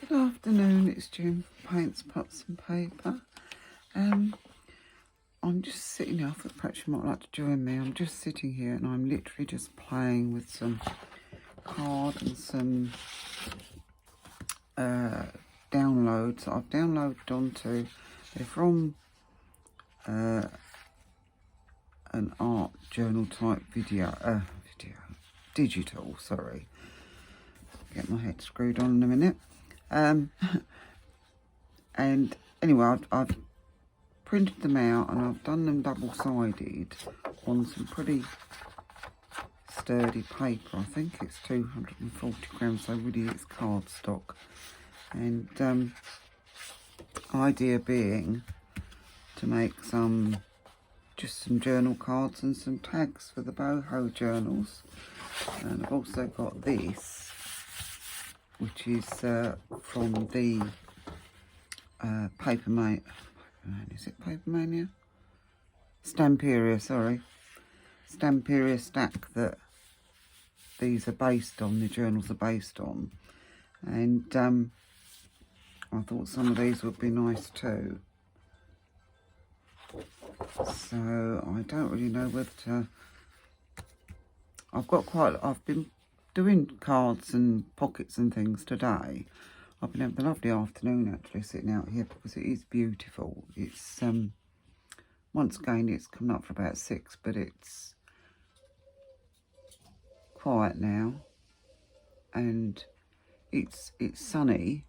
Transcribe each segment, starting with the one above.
Good afternoon, it's June from Paintspotsandpaper. I'm just sitting here. I thought perhaps you might like to join me. I'm just sitting here and I'm literally just playing with some card and some downloads I've downloaded onto. They're from an art journal type digital, sorry. Get my head screwed on in a minute. And anyway, I've printed them out and I've done them double-sided on some pretty sturdy paper. I think it's 240 grams, so really it's cardstock. And idea being to make just some journal cards and some tags for the boho journals. And I've also got this, which is from the is it Paper Mania? Stamperia, sorry. Stamperia stack that these are based on, the journals are based on. And I thought some of these would be nice too. So I don't really know whether to... I've been doing cards and pockets and things today. I've been having a lovely afternoon actually sitting out here because it is beautiful. It's once again it's coming up for about 6, but it's quiet now and it's sunny,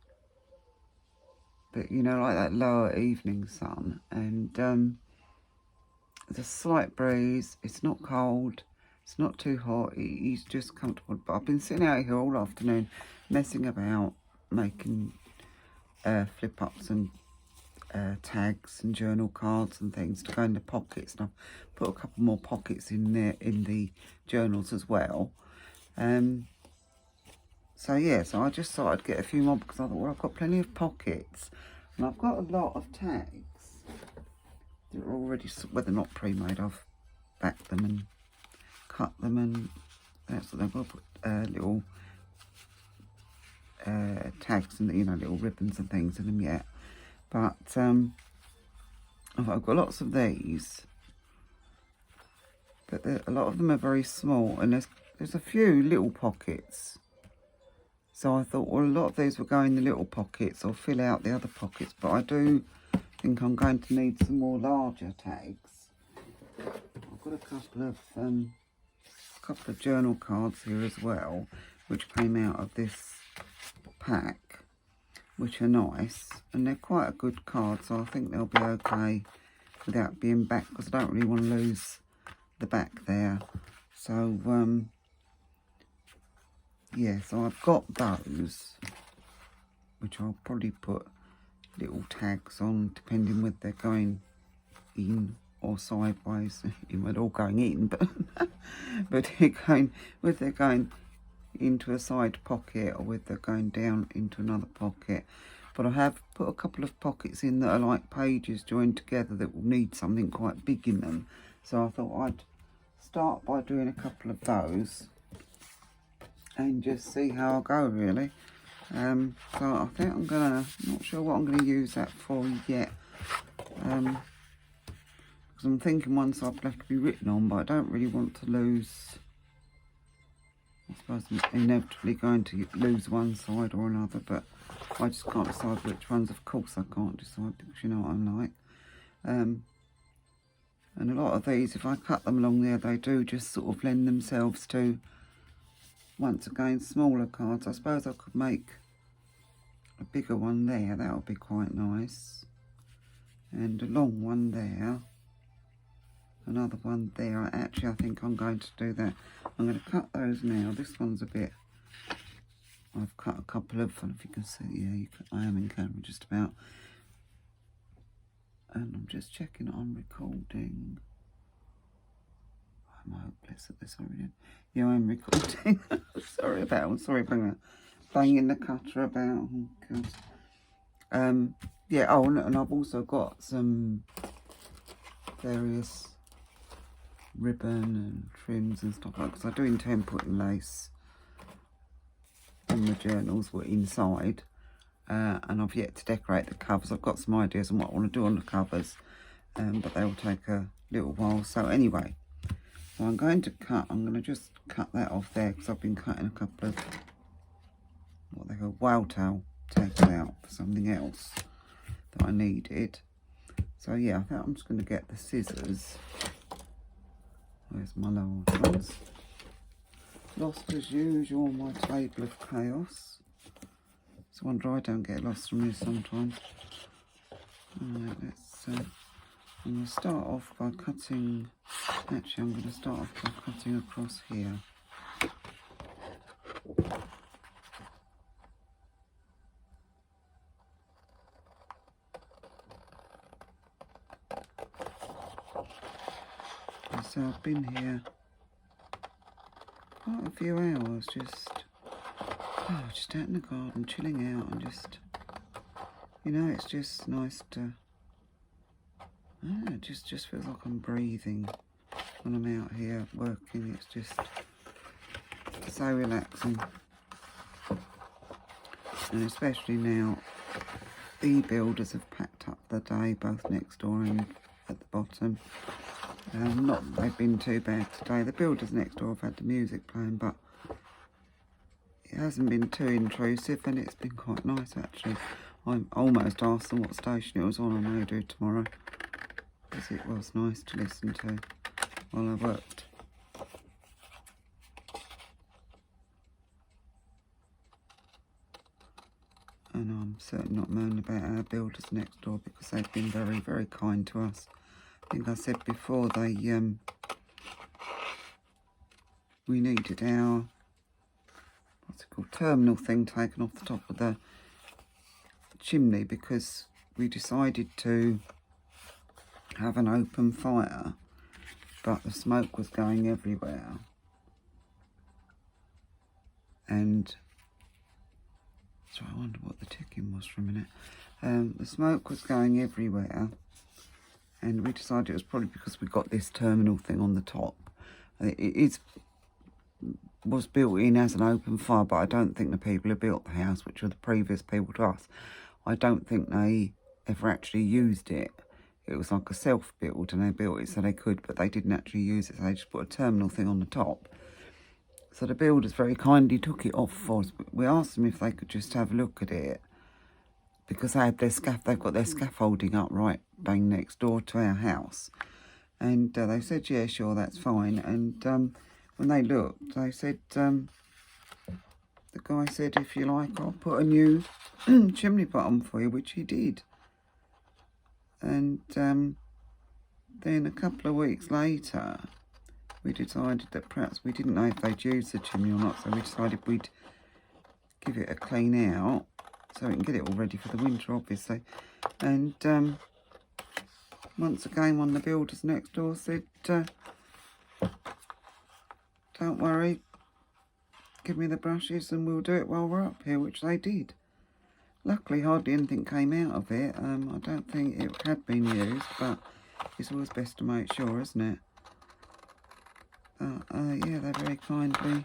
but you know, like that lower evening sun, and there's a slight breeze. It's not cold, it's not too hot, it's just comfortable. But I've been sitting out here all afternoon messing about, making flip ups and tags and journal cards and things to go in the pockets, and I've put a couple more pockets in there in the journals as well. So yeah, so I just thought I'd get a few more because I thought, well, I've got plenty of pockets and I've got a lot of tags that are already, well, they're not pre-made. I've backed them and cut them, and that's what they've got to put little tags and, you know, little ribbons and things in them yet. But I've got lots of these, but a lot of them are very small, and there's a few little pockets. So I thought, well, a lot of these will go in the little pockets or fill out the other pockets, but I do think I'm going to need some more larger tags. I've got a couple of journal cards here as well, which came out of this pack, which are nice, and they're quite a good card, so I think they'll be okay without being back, because I don't really want to lose the back there. So yeah, so I've got those, which I'll probably put little tags on depending whether they're going in or sideways. They're all going in, but but whether they're going into a side pocket or whether they're going down into another pocket. But I have put a couple of pockets in that are like pages joined together that will need something quite big in them. So I thought I'd start by doing a couple of those and just see how I go, really. So I think I'm not sure what I'm gonna use that for yet, because I'm thinking one side will have to be written on, but I don't really want to lose. I suppose I'm inevitably going to lose one side or another, but I just can't decide which ones. Of course I can't decide, because you know what I'm like. And a lot of these, if I cut them along there, they do just sort of lend themselves to, once again, smaller cards. I suppose I could make a bigger one there. That would be quite nice. And a long one there. Another one there. Actually, I think I'm going to do that. I'm going to cut those now. This one's a bit... I've cut a couple of... I don't know if you can see. Yeah, I am in camera just about. And I'm just checking I'm recording. I'm hopeless at this already. Yeah, I'm recording. Sorry about banging the cutter about. Oh, God. Yeah, oh, and I've also got some various ribbon and trims and stuff like that, because I do intend putting lace on the journals were inside. and I've yet to decorate the covers. I've got some ideas on what I want to do on the covers, but they will take a little while. So anyway, so I'm going to just cut that off there, because I've been cutting a couple of what they call whale tail tags out for something else that I needed. So yeah, I think I'm just going to get the scissors. Where's my large ones? Lost as usual on my table of chaos. It's a wonder I don't get lost from this sometimes. Alright, I'm going to start off by cutting. Actually, I'm going to start off by cutting across here. So I've been here quite a few hours, just out in the garden, chilling out, and just, you know, it's just nice to, it just feels like I'm breathing when I'm out here working. It's just so relaxing, and especially now the builders have packed up the day, both next door and at the bottom. Not that they've been too bad today. The builders next door have had the music playing, but it hasn't been too intrusive, and it's been quite nice actually. I almost asked them what station it was on. I may do tomorrow, because it was nice to listen to while I worked. And I'm certainly not moaning about our builders next door, because they've been very, very kind to us. I think I said before, we needed our, what's it called, terminal thing taken off the top of the chimney, because we decided to have an open fire, but the smoke was going everywhere. And so I wonder what the ticking was for a minute. The smoke was going everywhere, and we decided it was probably because we got this terminal thing on the top. It was built in as an open fire, but I don't think the people who built the house, which were the previous people to us, I don't think they ever actually used it. It was like a self-build, and they built it so they could, but they didn't actually use it, so they just put a terminal thing on the top. So the builders very kindly took it off for us. We asked them if they could just have a look at it, because they had they've got their scaffolding up right bang next door to our house. And they said, yeah, sure, that's fine. And when they looked, they said, the guy said, if you like, I'll put a new chimney pot on for you, which he did. And then a couple of weeks later, we decided that perhaps we didn't know if they'd use the chimney or not, so we decided we'd give it a clean out so we can get it all ready for the winter, obviously. And once again, one of the builders next door said, don't worry, give me the brushes and we'll do it while we're up here, which they did. Luckily, hardly anything came out of it. I don't think it had been used, but it's always best to make sure, isn't it? Yeah, they very kindly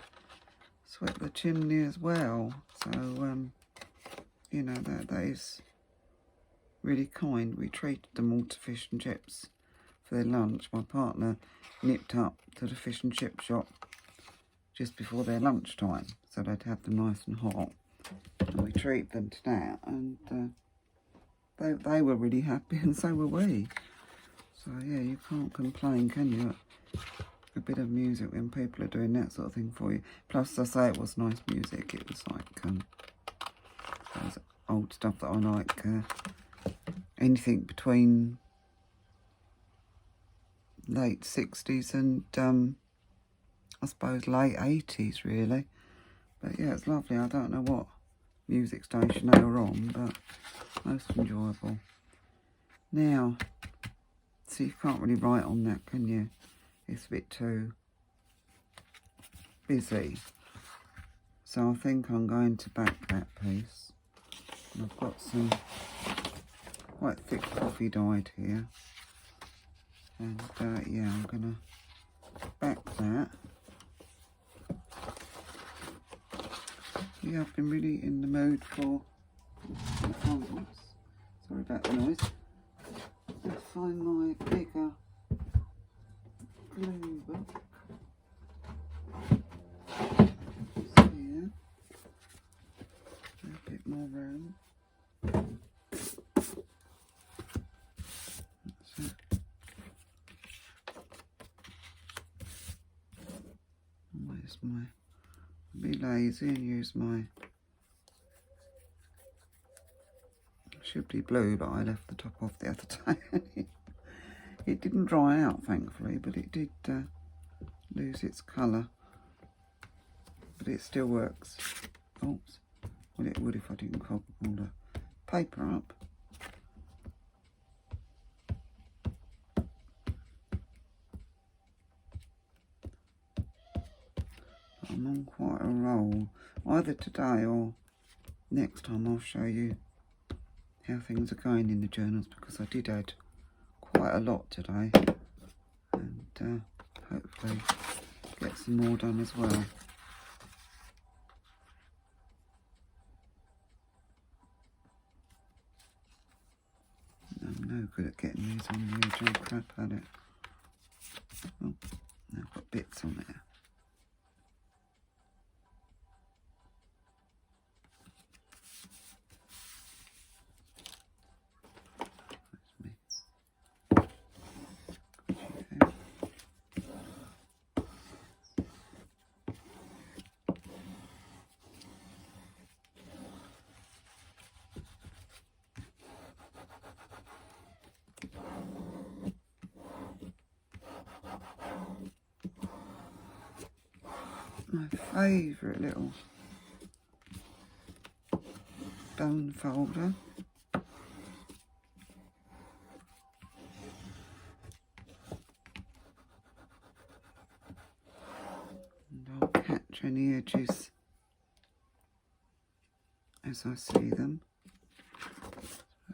swept the chimney as well. So, you know, that is really kind. We treated them all to fish and chips for their lunch. My partner nipped up to the fish and chip shop just before their lunchtime, so they'd have them nice and hot. And we treated them to that, and they were really happy, and so were we. So yeah, you can't complain, can you? A bit of music when people are doing that sort of thing for you. Plus, I say, it was nice music. It was like it was old stuff that I like. Anything between late 60s and I suppose late 80s, really. But yeah, it's lovely. I don't know what music station they were on, but most enjoyable. Now, see, you can't really write on that, can you? It's a bit too busy. So I think I'm going to back that piece. And I've got some quite thick coffee dyed here. And yeah, I'm going to back that. Yeah, I've been really in the mood for oops, sorry about the noise. Let's find my bigger glue book. So yeah, a bit more room. That's it. Where's my? Be lazy and use my. Should be blue, but I left the top off the other day. It didn't dry out, thankfully, but it did lose its colour. But it still works. Oops. Well, it would if I didn't hold the paper up. I'm on quite a roll. Either today or next time I'll show you how things are going in the journals, because I did add quite a lot today, and hopefully get some more done as well. I'm no good at getting these on the edge. I'm crap at it. Oh, now I've got bits on there. My favourite little bone folder. And I'll catch any edges as I see them.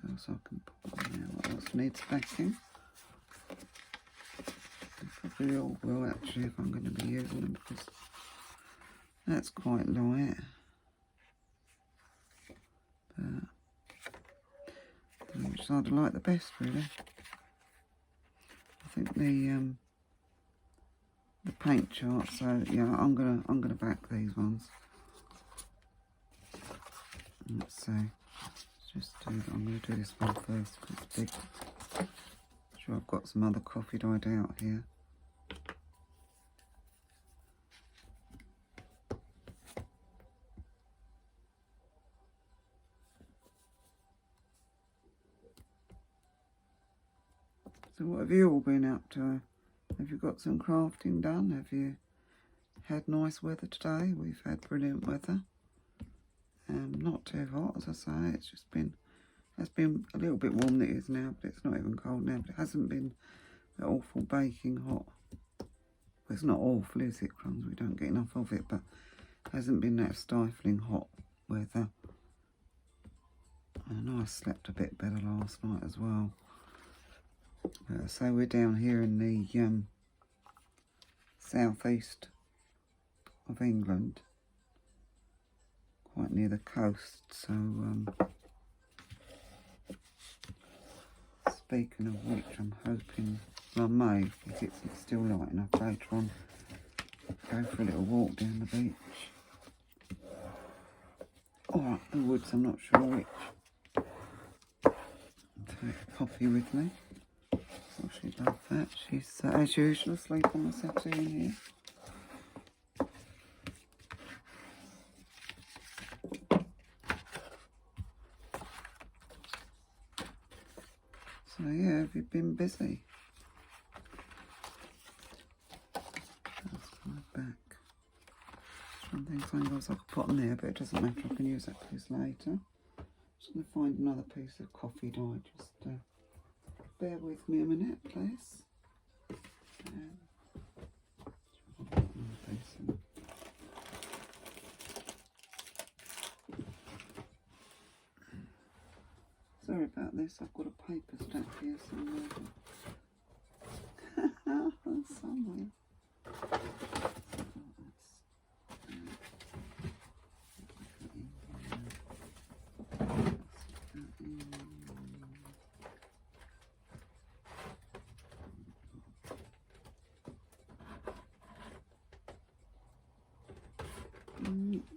What else I can put on there? What else needs backing? Probably all will actually if I'm going to be using them, because that's quite light. But which side I like the best, really. I think the paint chart. So yeah, I'm gonna back these ones. Let's see. Let's just do. I'm gonna do this one first because it's big. Sure, I've got some other coffee dyed out here. So what have you all been up to? Have you got some crafting done? Have you had nice weather today? We've had brilliant weather. Not too hot, as I say. It's just been, it's been a little bit warm it is now, but it's not even cold now. But it hasn't been that awful baking hot. Well, it's not awful, is it, crumbs? We don't get enough of it, but it hasn't been that stifling hot weather. I know I slept a bit better last night as well. So we're down here in the southeast of England, quite near the coast. So speaking of which, I'm hoping, well, I may, if it's still light enough later on, go for a little walk down the beach. Or up the woods, I'm not sure which. Take a coffee with me. Oh, she'd love that. She's, as usual, asleep on the settee in here. So, yeah, have you been busy? That's my back. One thing, something else I could put on there, but it doesn't matter. I can use that piece later. Just going to find another piece of coffee dye. Just bear with me a minute, please. Sorry about this, I've got a paper stack here somewhere. Somewhere.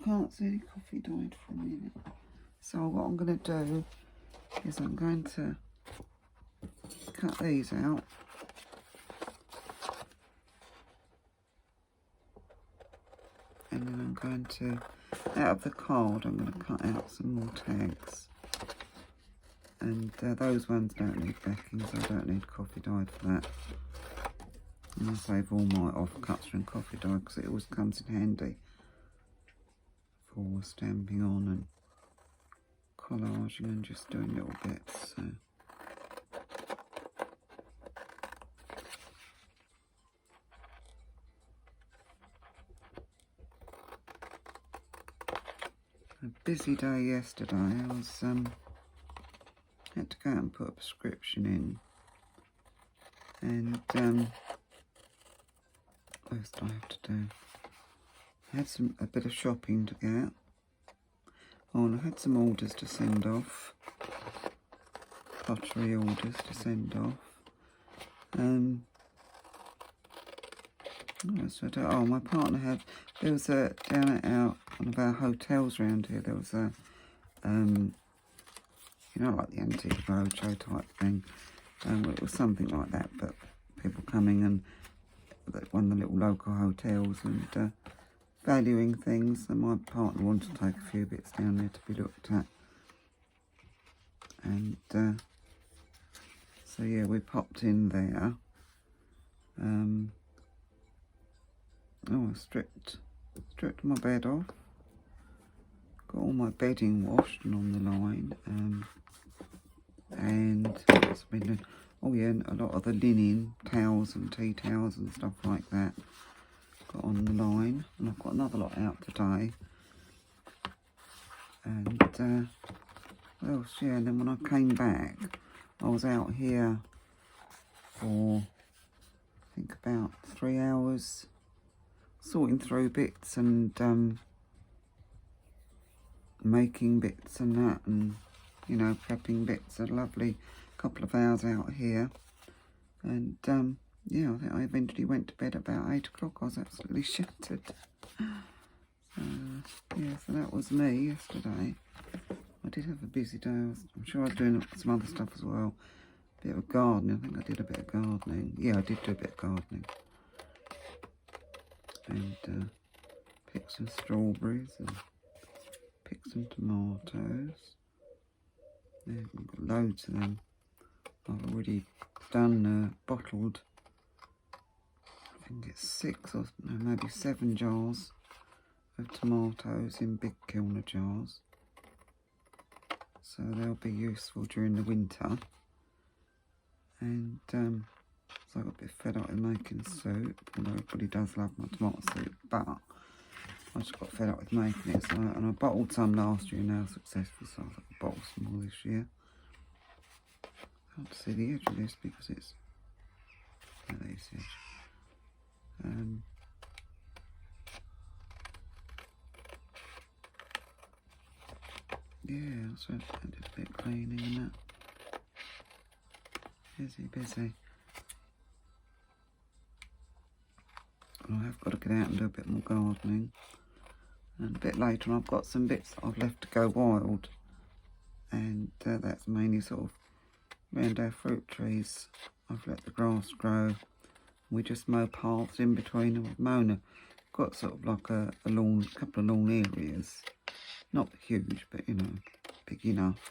Can't see the coffee dyed for a minute. So what I'm going to do is I'm going to cut these out. And then I'm going to, out of the card, I'm going to cut out some more tags. And those ones don't need backing, so I don't need coffee dyed for that. And I'll save all my offcuts from coffee dye because it always comes in handy for stamping on and collaging and just doing little bits. So. A busy day yesterday. I was had to go out and put a prescription in, and what else do I have to do? I had a bit of shopping to get. Oh, and I had some orders to send off, pottery orders to send off. What else did I do? Oh, my partner had, there was a, down at one of our hotels around here, there was a, you know, like the Antique Roadshow type thing. It was something like that, but people coming and one of the little local hotels and valuing things, and my partner wanted to take a few bits down there to be looked at. And so yeah, we popped in there. Oh, I stripped my bed off. Got all my bedding washed and on the line. And what's been doing? Oh yeah, and a lot of the linen, towels and tea towels and stuff like that got on the line. And I've got another lot out today. And what else? Yeah, and then when I came back, I was out here for I think about 3 hours, sorting through bits and making bits and that, and you know, prepping bits. A lovely couple of hours out here, and yeah, I think I eventually went to bed about 8 o'clock. I was absolutely shattered. So yeah, so that was me yesterday. I did have a busy day. I'm sure I was doing some other stuff as well. A bit of gardening. I think I did a bit of gardening. Yeah, I did do a bit of gardening. And picked some strawberries and picked some tomatoes. Yeah, I've got loads of them. I've already done bottled, I think it's 6 or no, maybe 7 jars of tomatoes in big kilner jars. So they'll be useful during the winter. And so I got a bit fed up with making soup, although everybody does love my tomato soup, but I just got fed up with making it. So and I bottled some last year and they were successful, so I thought I'd bottle some more this year. I can't see the edge of this because it's, yeah, there's the edge. Yeah, so I did a bit of cleaning and that. Busy. And I have got to get out and do a bit more gardening. And a bit later on I've got some bits that I've left to go wild. And that's mainly sort of around our fruit trees. I've let the grass grow. We just mow paths in between them. We've mown got sort of like a lawn, couple of lawn areas. Not huge, but you know, big enough.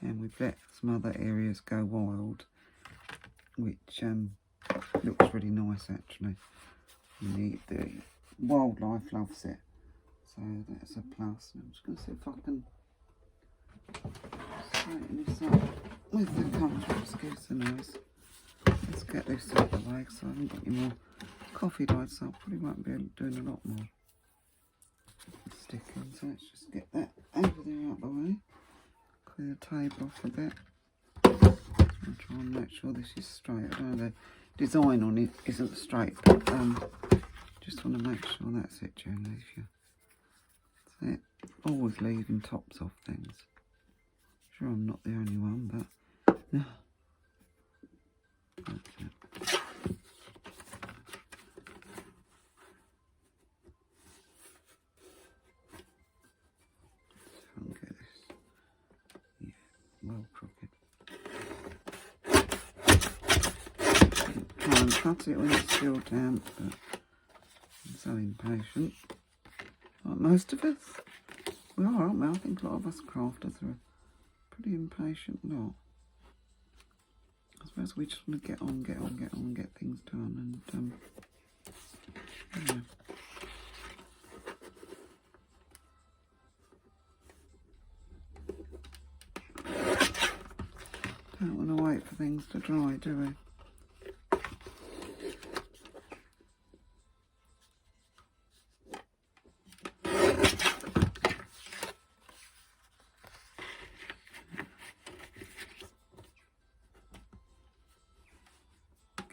And we've let some other areas go wild, which looks really nice actually. The wildlife loves it, so that's a plus. I'm just going to see if I can straighten this up with the camera. Excuse the noise. Let's get this out of the way because I haven't got any more coffee dyed, so I probably won't be doing a lot more sticking. So let's just get that over there out of the way. Clear the table off a bit. I'll try and make sure this is straight. I know the design on it isn't straight, but just want to make sure that's it generally. That's it. Always leaving tops off things. Sure, I'm not the only one, but that's it. well crooked. Try and cut it when it's still damp, but I'm so impatient. Like most of us. We are, aren't we? I think a lot of us crafters are a pretty impatient lot. I suppose we just want to get things done, and yeah. Don't want to wait for things to dry, do we?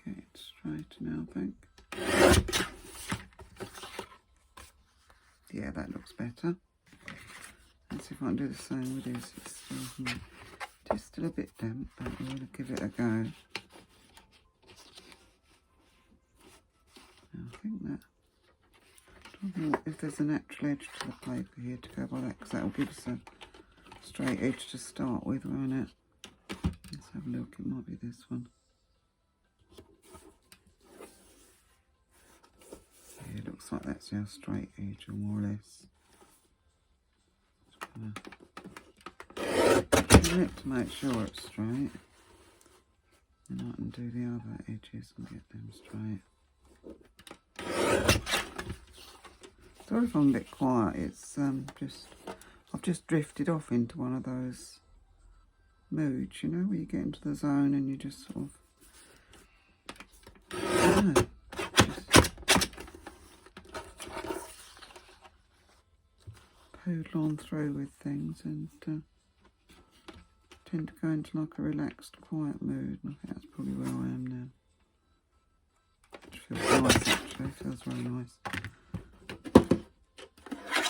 Get it straight now, I think. Yeah, that looks better. Let's see if I can do the same with this. It's still a bit damp, but we're going to give it a go. I think that, I don't think if there's a natural edge to the paper here to go by that, because that will give us a straight edge to start with, won't it? Let's have a look, it might be this one. Yeah, it looks like that's our straight edge, or more or less. It to make sure it's straight. Then I can do the other edges and get them straight. Sorry if I'm a bit quiet, it's I've just drifted off into one of those moods, you know, where you get into the zone and you just sort of, I don't know, poodle on through with things, and tend to go into like a relaxed, quiet mood, and I think that's probably where I am now. Which feels nice, actually, feels very nice.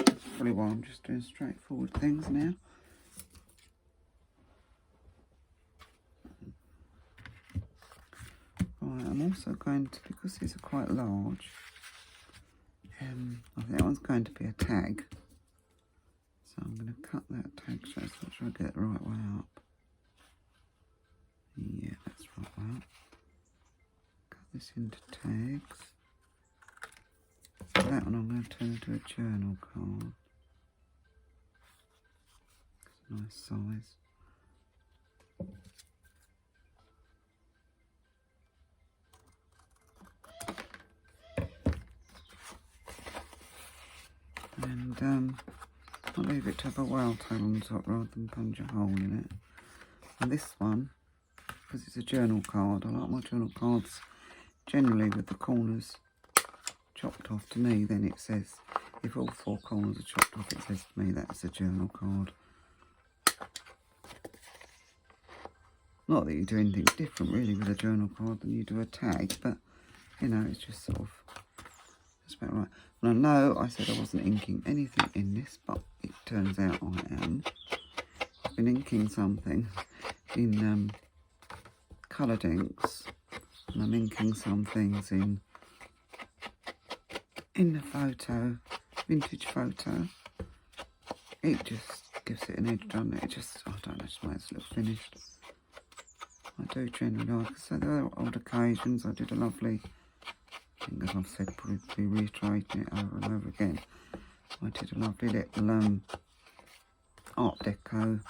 That's probably why I'm just doing straightforward things now. Right, I'm also going to, because these are quite large, I think that one's going to be a tag. So I'm going to cut that tag so let's make sure I get it the right way up. Yeah, that's right way up. Cut this into tags. That one I'm going to turn into a journal card. It's a nice size. And I'll leave it to have a whale tail on the top rather than punch a hole in it. And this one, because it's a journal card, I like my journal cards generally with the corners chopped off. To me, then it says, if all four corners are chopped off, it says to me that's a journal card. Not that you do anything different really with a journal card than you do a tag, but you know, it's just sort of, it's about right. And I know I said I wasn't inking anything in this, but it turns out I am. I've been inking something in coloured inks, and I'm inking some things in the photo, vintage photo. It just gives it an edge, doesn't it? It just, I don't know, just makes it look finished. I do generally like, so there are odd occasions. I did a lovely, I think as I've said, probably reiterating it over and over again. I did a lovely little Art Deco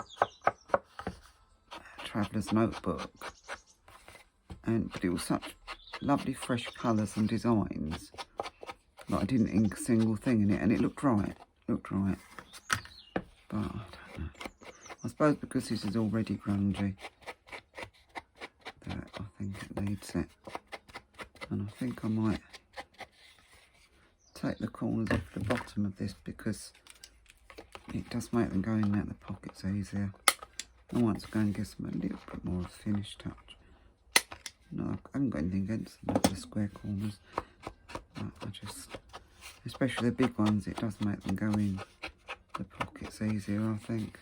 traveller's notebook, but it was such lovely fresh colours and designs that I didn't ink a single thing in it, and it looked right. But I don't know. I suppose because this is already grungy, that I think it needs it. And I think I might take the corners off the bottom of this because it does make them go in and out the pockets easier. And once again, gives them a little bit more of a finished touch. No, I haven't got anything against them with the square corners. But I just, especially the big ones, it does make them go in the pockets easier, I think.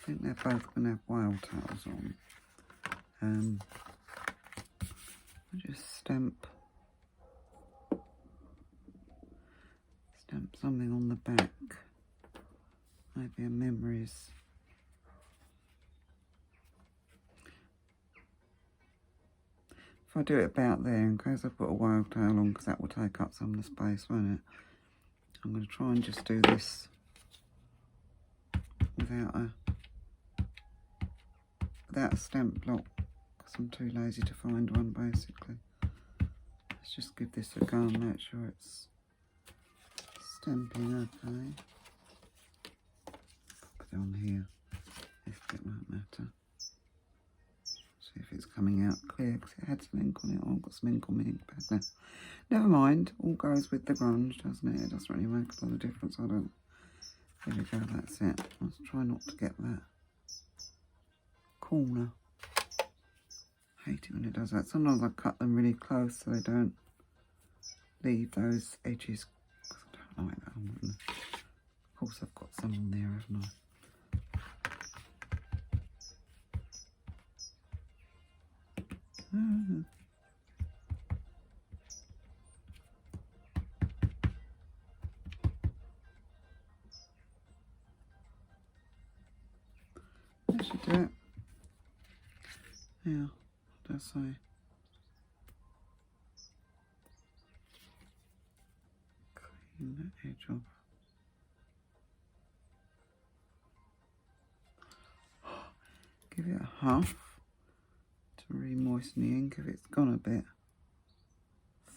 think they're both going to have whale tails on. I'll just stamp something on the back. Maybe a memories. If I do it about there, in case I put a whale tail on, because that will take up some of the space, won't it? I'm going to try and just do this without a stamp block, because I'm too lazy to find one, basically. Let's just give this a go and make sure it's stamping okay. Put it on here. This bit won't matter. See if it's coming out clear, because it had some ink on it. Oh, I've got some ink on my ink pad now. Never mind, all goes with the grunge, doesn't it? It doesn't really make a lot of difference. I don't. There we go, that's it. Let's try not to get that corner. Hate it when it does that. Sometimes I cut them really close so they don't leave those edges. I don't like that. Of course, I've got some on there, haven't I? That should do it. Yeah, that's say. Clean that edge off. Give it a huff to re-moisten the ink if it's gone a bit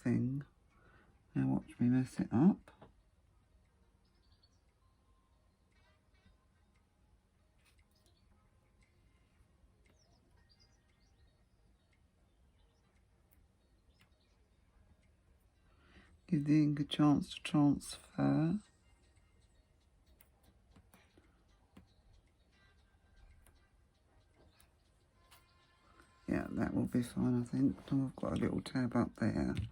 thin. Now watch me mess it up. Give the ink a chance to transfer. Yeah, that will be fine, I think. Oh, I've got a little tab up there. I'm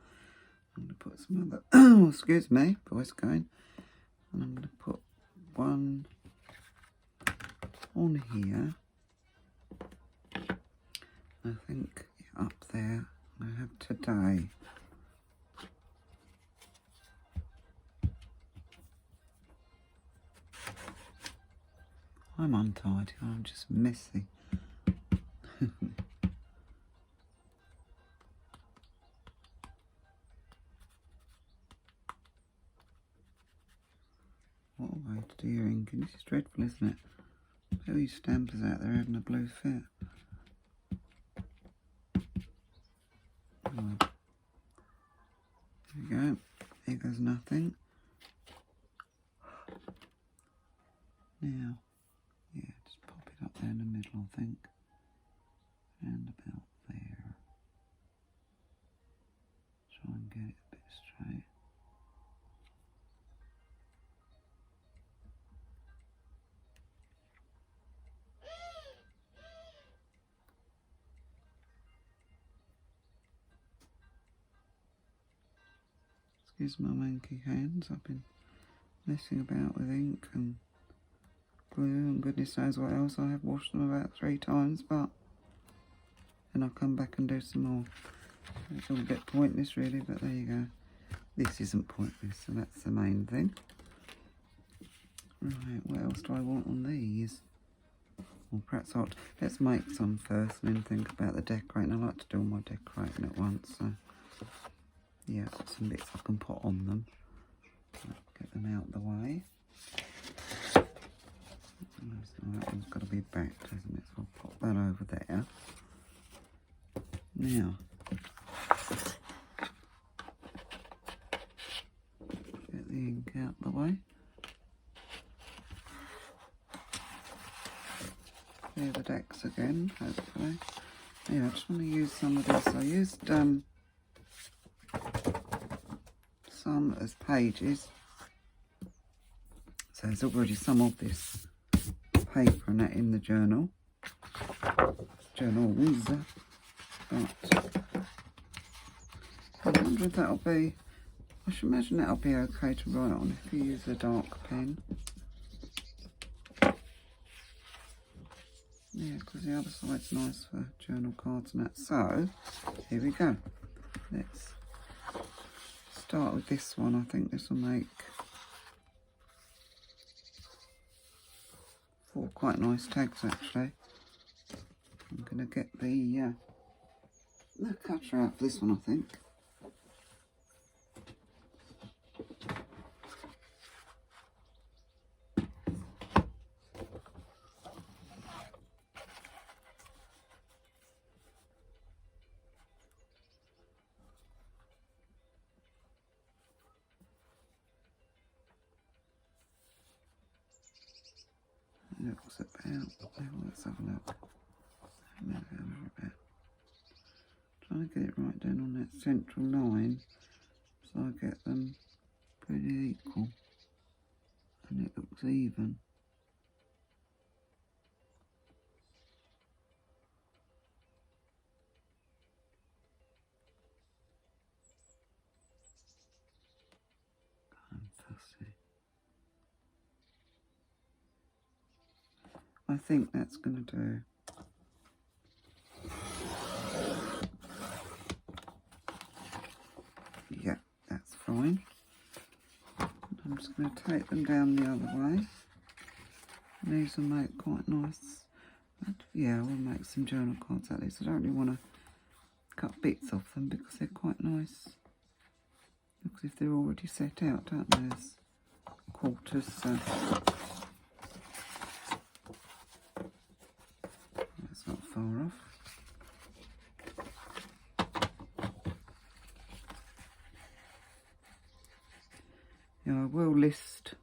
going to put some other, oh, excuse me, voice going. And I'm going to put one on here. I think up there I have today. I'm untidy, I'm just messy. What a way to do your ink. This is dreadful, isn't it? All these stampers out there having a blue fit. Oh, there we go. Here goes nothing. Now, yeah, just pop it up there in the middle, I think. And about there. Try and get it a bit straight. Excuse my manky hands, I've been messing about with ink and glue and goodness knows what else. I have washed them about 3 times, but then I'll come back and do some more. It's all a bit pointless really, but there you go. This isn't pointless, so that's the main thing. Right, what else do I want on these? Well, perhaps let's make some first and then think about the decorating. I like to do all my decorating at once, so yeah, got some bits I can put on them. Get them out of the way. That one's got to be backed, hasn't it? So I'll pop that over there. Now, get the ink out the way. Clear the decks again, hopefully. Yeah, I just want to use some of this. I used some as pages. So there's already some of this paper and that in the journals, but I wonder if that'll be, I should imagine that'll be okay to write on if you use a dark pen. Yeah, because the other side's nice for journal cards and that. So, here we go. Let's start with this one. I think this will make 4 quite nice tags actually. I'm going to get the cutter out for this one, I think. Looks about, let's have a look. Trying to get it right down on that central line so I get them pretty equal and it looks even. Fantastic. I think that's going to do. Yeah, that's fine. I'm just going to take them down the other way. These will make quite nice. Yeah, we'll make some journal cards at least. I don't really want to cut bits off them because they're quite nice. Looks if they're already set out, don't they? As quarters, so that's not far off. Yeah, I will list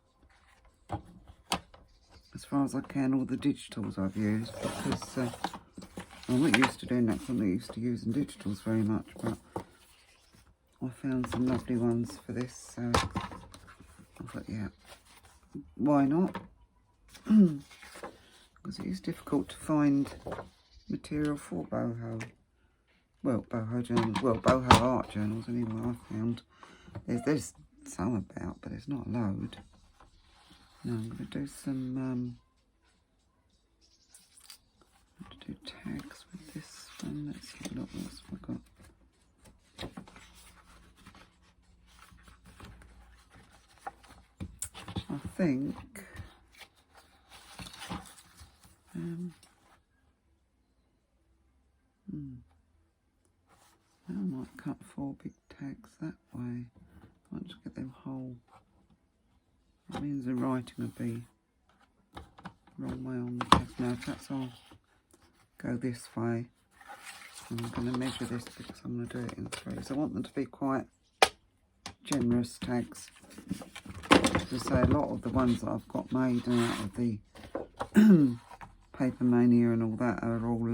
as far as I can all the digitals I've used because I'm not used to doing that. I'm not used to using digitals very much, but I found some lovely ones for this, so I thought, yeah, why not? Because it is difficult to find material for boho. Well, boho journals, well, boho art journals anyway. I found there's some about, but there's not a load. Now I'm going to do some do tags with this one. Let's have a look what else I've got. I think I might cut 4 big tags that way. I might just get them whole. That means the writing would be wrong way on the tag. Now perhaps I'll go this way. I'm going to measure this because I'm going to do it in 3s. I want them to be quite generous tags. As I say, a lot of the ones that I've got made out of the Paper Mania and all that are all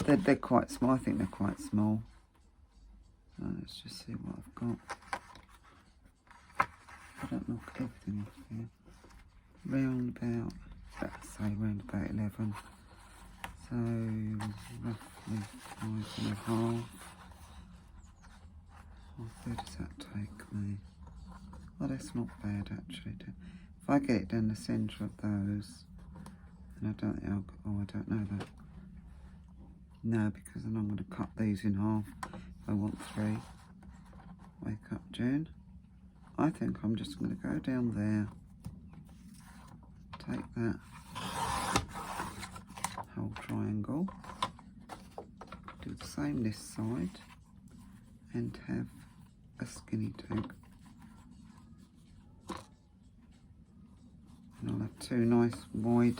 they're quite small. I think they're quite small. So let's just see what I've got. I don't knock everything off here. Round about, let's say round about 11. So roughly 5.5. Where does that take me? Well, that's not bad actually. If I get it down the centre of those, and I don't think I don't know that. No, because then I'm going to cut these in half. I want 3. Wake up, June. I think I'm just going to go down there. Take that whole triangle. Do the same this side. And have a skinny tag. And I'll have 2 nice wide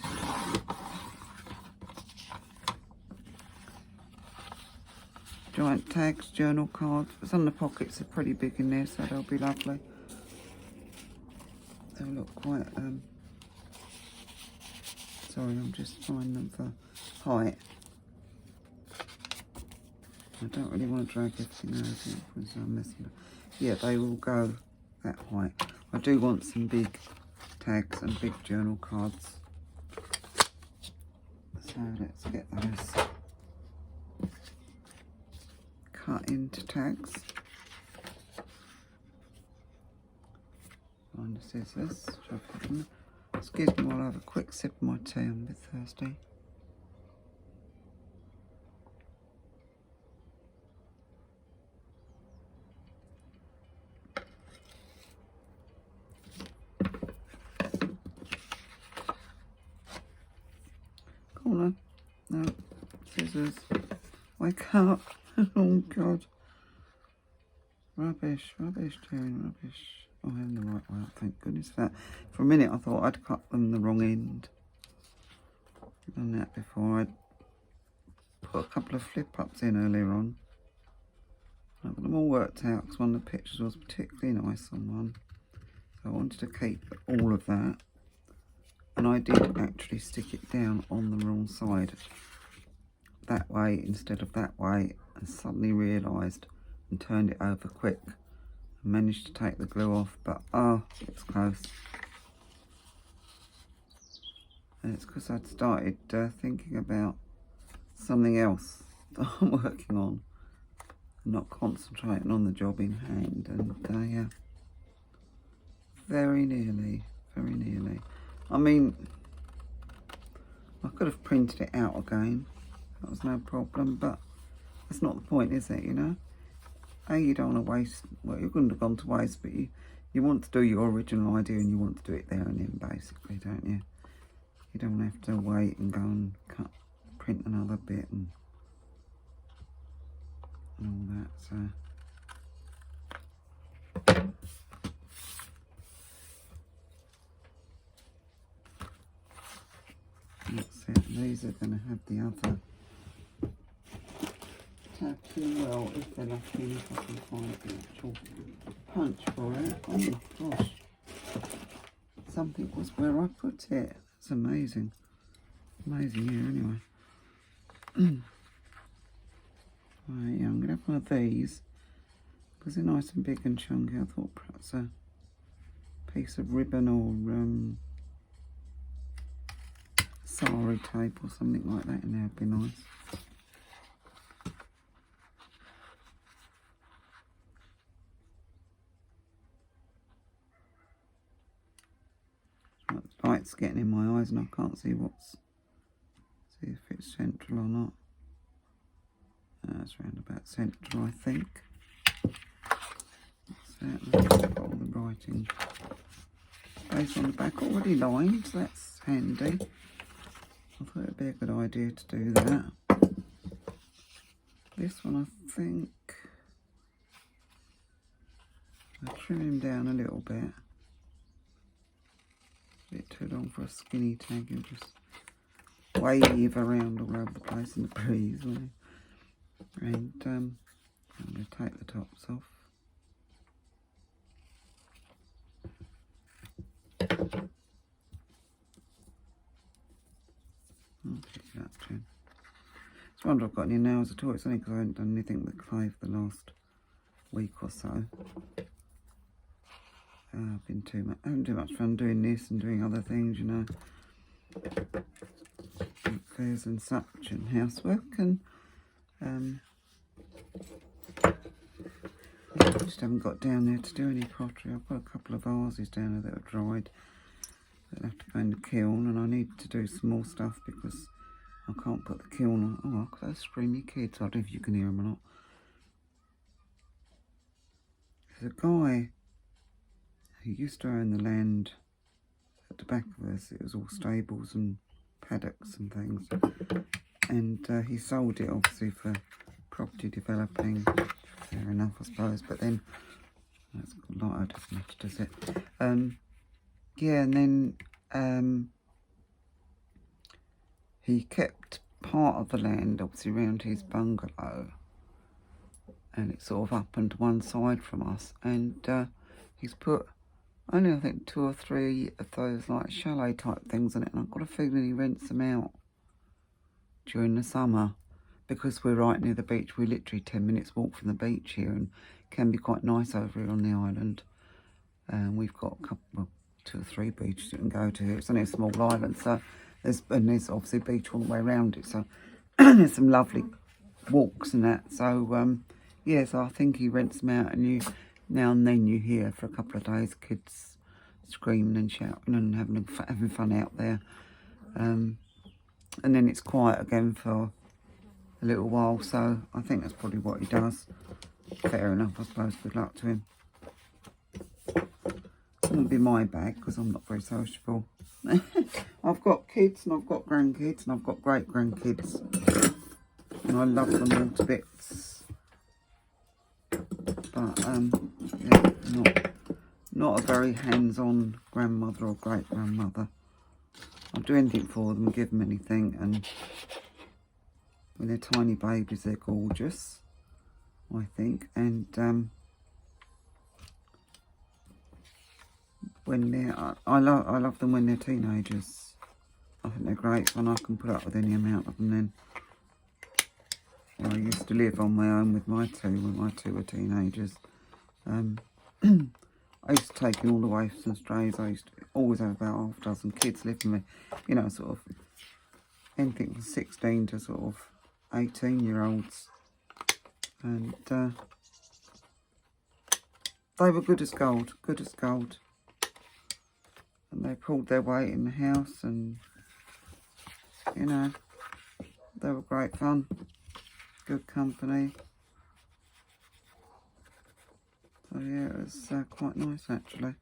giant tags, journal cards. But some of the pockets are pretty big in there, so they'll be lovely. They'll look quite sorry, I'm just trying them for height. I don't really want to drag everything out because I'm messing up. Yeah, they will go that height. I do want some big tags and big journal cards. So let's get those cut into tags. Find the scissors. Excuse me while I have a quick sip of my tea, I'm a bit thirsty. Corner. No. Scissors. Wake up. Oh God. Rubbish, rubbish, Jane, rubbish. Oh, I'm the right way up, thank goodness for that. For a minute I thought I'd cut them the wrong end. I've done that before. I'd put a couple of flip-ups in earlier on. I've got them all worked out because one of the pictures was particularly nice on one. So I wanted to keep all of that. And I did actually stick it down on the wrong side. That way instead of that way, and suddenly realised and turned it over quick. I managed to take the glue off, but it's close. And it's because I'd started thinking about something else that I'm working on, not concentrating on the job in hand, and yeah, very nearly. I mean, I could have printed it out again, that was no problem, but that's not the point, is it, you know? You don't want to waste, well, you couldn't have gone to waste, but you want to do your original idea and you want to do it there and then, basically, don't you? You don't have to wait and go and print another bit and all that, so. That's it. These are going to have the other tattoo, well, if they're lucky, if I can find the actual punch for it. Oh my gosh. Something was where I put it. It's amazing. Amazing here, anyway. Right, yeah, I'm going to have one of these because they're nice and big and chunky. I thought perhaps a piece of ribbon or sari tape or something like that in there would be nice. The light's getting in my eyes and I can't see see if it's central or not. It's round about central, I think. That's got all the writing space on the back already lined, so that's handy. I thought it'd be a good idea to do that. This one, I think, I'll trim him down a little bit. A bit too long for a skinny tag, he'll just wave around all over the place in the breeze, won't he? And I'm going to take the tops off. I'll pick it up, Jen. It's a wonder I've got any nails at all. It's only because I haven't done anything with clay for the last week or so. I've been having too much fun doing this and doing other things, you know. Fairs and such and housework and I just haven't got down there to do any pottery. I've got a couple of vases down there that are dried that have to go in the kiln, and I need to do some more stuff because I can't put the kiln on. Oh, those screamy kids. I don't know if you can hear them or not. There's a guy who used to own the land at the back of us. It was all stables and paddocks and things, and he sold it obviously for property developing. Fair enough, I suppose, but then that's got a lot of different, does it? Yeah, and then he kept part of the land obviously around his bungalow, and it's sort of up and to one side from us, and he's put only I think 2 or 3 of those like chalet type things on it, and I've got a feeling he rents them out during the summer because we're right near the beach. We're literally 10 minutes walk from the beach here, and can be quite nice over here on the island. We've got a couple, well, 2 or 3 beaches you can go to. It's only a small island, so there's obviously a beach all the way around it, so there's some lovely walks and that. So yeah, so I think he rents them out, and now and then you hear for a couple of days kids screaming and shouting and having fun out there. And then it's quiet again for a little while, so I think that's probably what he does. Fair enough, I suppose. Good luck to him. It wouldn't be my bag because I'm not very sociable. I've got kids and I've got grandkids and I've got great grandkids, and I love them all to bits. But yeah, not a very hands-on grandmother or great grandmother. I'll do anything for them, give them anything, and when they're tiny babies, they're gorgeous, I think. And when they're, I love them when they're teenagers. I think they're great, and I can put up with any amount of them then. Well, I used to live on my own with my two when my two were teenagers. I used to take in all the waifs and strays. I used to always have about half a dozen kids living with me. You know, sort of anything from 16 to sort of 18-year-olds. And they were good as gold, good as gold. And they pulled their weight in the house, and, you know, they were great fun, good company. So yeah, it was quite nice actually.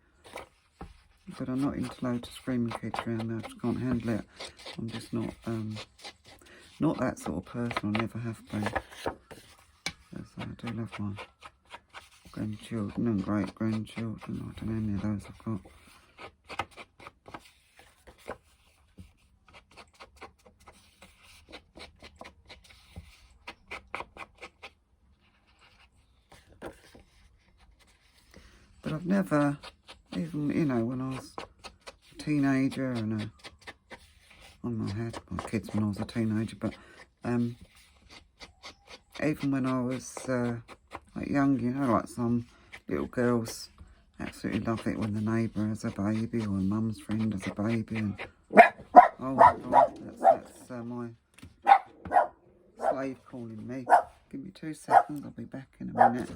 But I'm not into loads of screaming kids around there. I just can't handle it. I'm just not that sort of person. I never have been. Yes, I do love my grandchildren and great grandchildren. I don't know how many of those I've got. But I've never, even, you know, when I was a teenager and I had my kids when I was a teenager, but even when I was like young, you know, like some little girls absolutely love it when the neighbour has a baby or a mum's friend has a baby. And oh my God, that's my slave calling me. Give me 2 seconds, I'll be back in a minute.